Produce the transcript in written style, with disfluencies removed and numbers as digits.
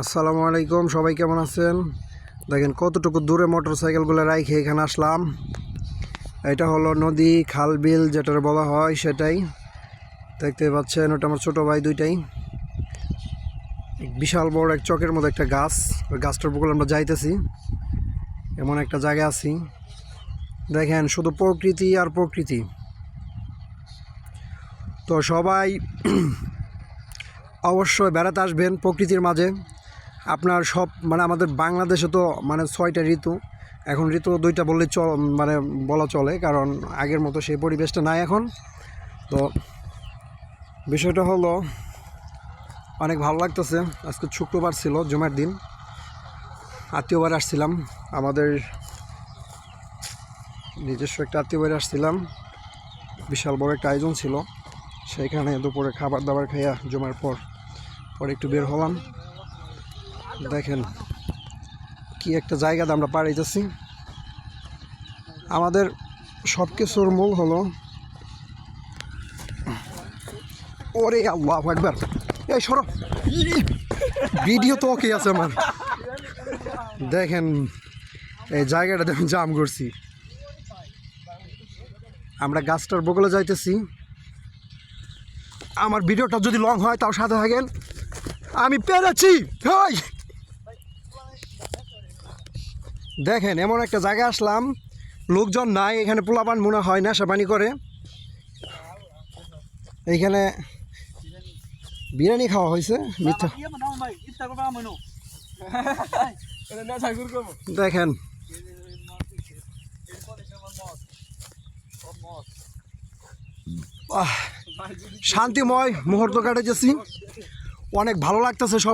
আসসালামু আলাইকুম, সবাই কেমন আছেন? দেখেন কতটুকু দূরে মোটরসাইকেলগুলো রাইখে এখানে আসলাম। এটা হলো নদী, খাল, বিল যেটা বলা হয় সেটাই। দেখতে পাচ্ছেন ওটা আমার ছোটো ভাই দুইটাই। বিশাল বড় এক চকের মধ্যে একটা গাছ, ওই গাছটার উপর আমরা যাইতেছি, এমন একটা জায়গায় আছি। দেখেন শুধু প্রকৃতি আর প্রকৃতি। তো সবাই অবশ্যই বেড়াতে আসবেন প্রকৃতির মাঝে। আপনার সব আমাদের বাংলাদেশে তো 6টা ঋতু, এখন ঋতু 2টা বললেই বলা চলে, কারণ আগের মতো সেই পরিবেশটা নাই এখন। তো বিষয়টা হলো অনেক ভালো লাগতেছে। আজকে শুক্রবার ছিল, জুমার দিন, আত্মীয় বাড়ি আসছিলাম, আমাদের নিজস্ব একটা আত্মীয় বাড়ি আসছিলাম। বিশাল বড় একটা আয়োজন ছিল, সেইখানে দুপুরে খাবার দাবার খাইয়া জুমার পর একটু বের হলাম। দেখেন কি একটা জায়গাতে আমরা পাড়াইতেছি। আমাদের সব কিছুর মূল হলো, ওরে আল্লাহু আকবার, এই সরো, ভিডিও তো ওকে আছে আমার। দেখেন এই জায়গাটাতে আমি জাম করছি। আমরা গাছটার বগলে যাইতেছি। আমার ভিডিওটা যদি লং হয় তাও সাথে থাকেন। আমি পেরেছি। দেখেন এমন একটা জায়গায় আসলাম, লোকজন নাই এখানে, পোলাপান মনে হয় নেশা পানি করে। এইখানে বিরিয়ানি খাওয়া হয়েছে, মিথ্যা। দেখেন শান্তিময় মুহূর্ত কাটাইতেছি, অনেক ভালো লাগতেছে সবাই।